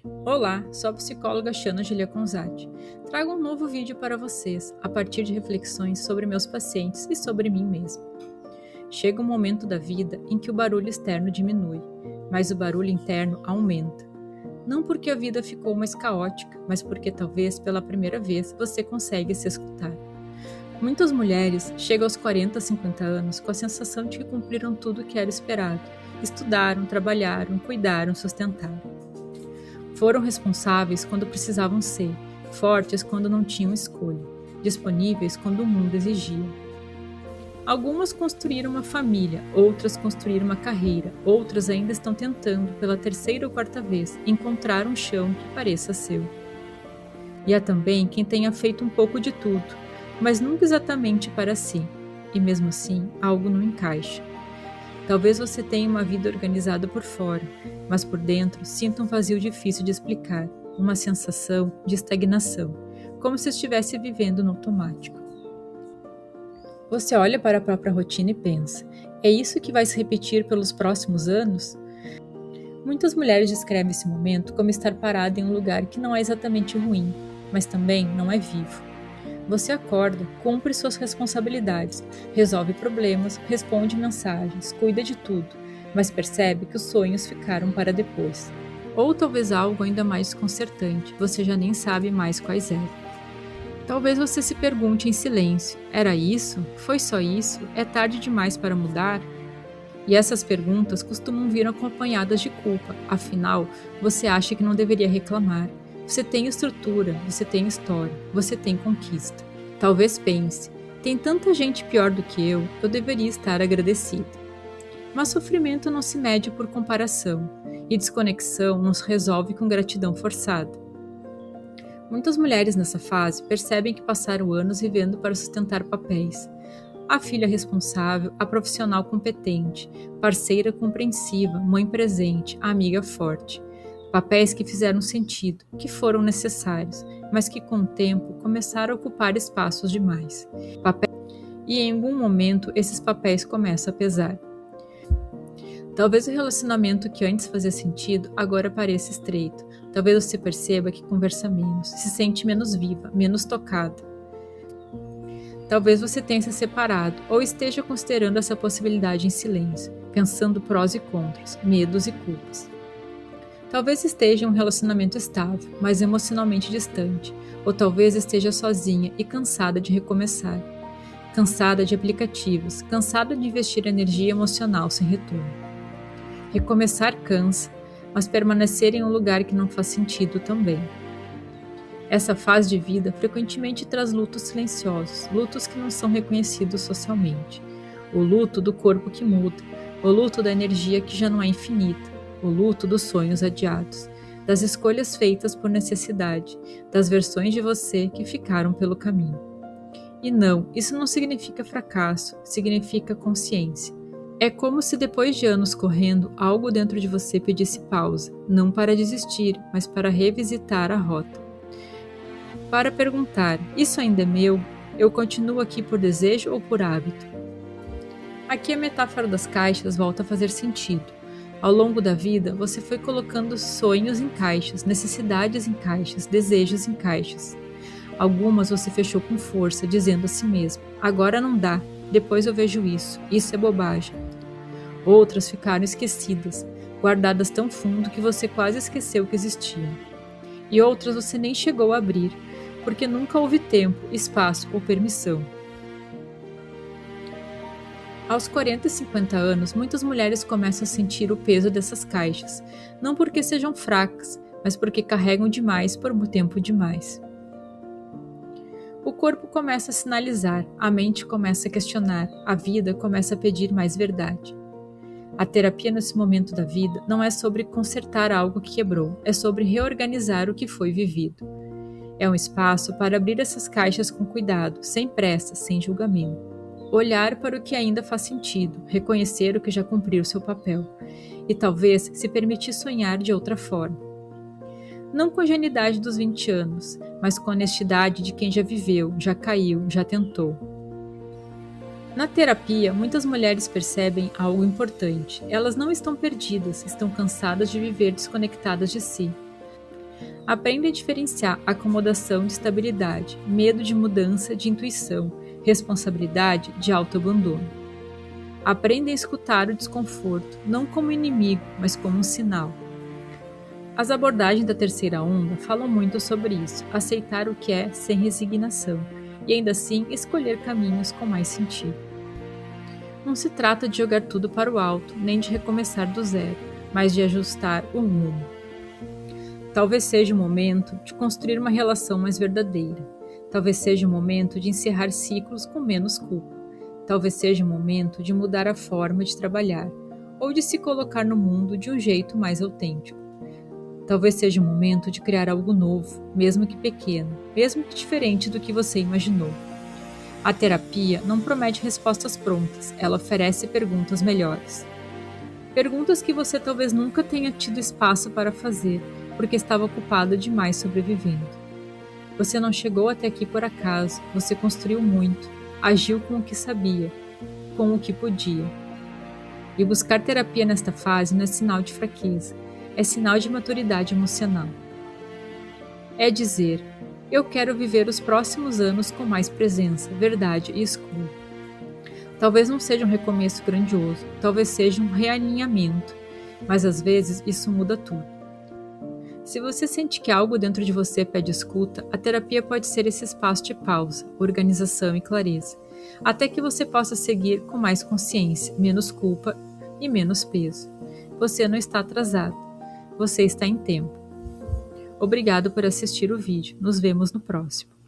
Olá, sou a psicóloga Shana Julia Conzati. Trago um novo vídeo para vocês, a partir de reflexões sobre meus pacientes e sobre mim mesma. Chega um momento da vida em que o barulho externo diminui, mas o barulho interno aumenta. Não porque a vida ficou mais caótica, mas porque talvez pela primeira vez você consegue se escutar. Muitas mulheres chegam aos 40, 50 anos com a sensação de que cumpriram tudo o que era esperado. Estudaram, trabalharam, cuidaram, sustentaram. Foram responsáveis quando precisavam ser, fortes quando não tinham escolha, disponíveis quando o mundo exigia. Algumas construíram uma família, outras construíram uma carreira, outras ainda estão tentando, pela terceira ou quarta vez, encontrar um chão que pareça seu. E há também quem tenha feito um pouco de tudo, mas nunca exatamente para si, e mesmo assim algo não encaixa. Talvez você tenha uma vida organizada por fora, mas por dentro sinta um vazio difícil de explicar, uma sensação de estagnação, como se estivesse vivendo no automático. Você olha para a própria rotina e pensa: é isso que vai se repetir pelos próximos anos? Muitas mulheres descrevem esse momento como estar parada em um lugar que não é exatamente ruim, mas também não é vivo. Você acorda, cumpre suas responsabilidades, resolve problemas, responde mensagens, cuida de tudo, mas percebe que os sonhos ficaram para depois. Ou talvez algo ainda mais desconcertante, você já nem sabe mais quais eram. Talvez você se pergunte em silêncio: era isso? Foi só isso? É tarde demais para mudar? E essas perguntas costumam vir acompanhadas de culpa, afinal, você acha que não deveria reclamar. Você tem estrutura, você tem história, você tem conquista. Talvez pense: tem tanta gente pior do que eu deveria estar agradecida. Mas sofrimento não se mede por comparação, e desconexão não se resolve com gratidão forçada. Muitas mulheres nessa fase percebem que passaram anos vivendo para sustentar papéis. A filha responsável, a profissional competente, parceira compreensiva, mãe presente, amiga forte. Papéis que fizeram sentido, que foram necessários, mas que com o tempo começaram a ocupar espaços demais. E em algum momento esses papéis começam a pesar. Talvez o relacionamento que antes fazia sentido agora pareça estreito. Talvez você perceba que conversa menos, se sente menos viva, menos tocada. Talvez você tenha se separado ou esteja considerando essa possibilidade em silêncio, pensando prós e contras, medos e culpas. Talvez esteja em um relacionamento estável, mas emocionalmente distante, ou talvez esteja sozinha e cansada de recomeçar. Cansada de aplicativos, cansada de investir energia emocional sem retorno. Recomeçar cansa, mas permanecer em um lugar que não faz sentido também. Essa fase de vida frequentemente traz lutos silenciosos, lutos que não são reconhecidos socialmente. O luto do corpo que muda, o luto da energia que já não é infinita, o luto dos sonhos adiados, das escolhas feitas por necessidade, das versões de você que ficaram pelo caminho. E não, isso não significa fracasso, significa consciência. É como se depois de anos correndo, algo dentro de você pedisse pausa, não para desistir, mas para revisitar a rota. Para perguntar: isso ainda é meu? Eu continuo aqui por desejo ou por hábito? Aqui a metáfora das caixas volta a fazer sentido. Ao longo da vida, você foi colocando sonhos em caixas, necessidades em caixas, desejos em caixas. Algumas você fechou com força, dizendo a si mesmo: agora não dá, depois eu vejo isso é bobagem. Outras ficaram esquecidas, guardadas tão fundo que você quase esqueceu que existiam. E outras você nem chegou a abrir, porque nunca houve tempo, espaço ou permissão. Aos 40 e 50 anos, muitas mulheres começam a sentir o peso dessas caixas, não porque sejam fracas, mas porque carregam demais por um tempo demais. O corpo começa a sinalizar, a mente começa a questionar, a vida começa a pedir mais verdade. A terapia nesse momento da vida não é sobre consertar algo que quebrou, é sobre reorganizar o que foi vivido. É um espaço para abrir essas caixas com cuidado, sem pressa, sem julgamento. Olhar para o que ainda faz sentido, reconhecer o que já cumpriu seu papel e talvez se permitir sonhar de outra forma. Não com a ingenuidade dos 20 anos, mas com a honestidade de quem já viveu, já caiu, já tentou. Na terapia, muitas mulheres percebem algo importante. Elas não estão perdidas, estão cansadas de viver desconectadas de si. Aprenda a diferenciar acomodação de estabilidade, medo de mudança de intuição, responsabilidade de autoabandono. Aprenda a escutar o desconforto, não como inimigo, mas como um sinal. As abordagens da terceira onda falam muito sobre isso, aceitar o que é sem resignação, e ainda assim escolher caminhos com mais sentido. Não se trata de jogar tudo para o alto, nem de recomeçar do zero, mas de ajustar o rumo. Talvez seja o momento de construir uma relação mais verdadeira. Talvez seja o momento de encerrar ciclos com menos culpa. Talvez seja o momento de mudar a forma de trabalhar, ou de se colocar no mundo de um jeito mais autêntico. Talvez seja o momento de criar algo novo, mesmo que pequeno, mesmo que diferente do que você imaginou. A terapia não promete respostas prontas, ela oferece perguntas melhores. Perguntas que você talvez nunca tenha tido espaço para fazer, porque estava ocupado demais sobrevivendo. Você não chegou até aqui por acaso, você construiu muito, agiu com o que sabia, com o que podia. E buscar terapia nesta fase não é sinal de fraqueza, é sinal de maturidade emocional. É dizer, eu quero viver os próximos anos com mais presença, verdade e escolha. Talvez não seja um recomeço grandioso, talvez seja um realinhamento, mas às vezes isso muda tudo. Se você sente que algo dentro de você pede escuta, a terapia pode ser esse espaço de pausa, organização e clareza, até que você possa seguir com mais consciência, menos culpa e menos peso. Você não está atrasado, você está em tempo. Obrigado por assistir o vídeo, nos vemos no próximo.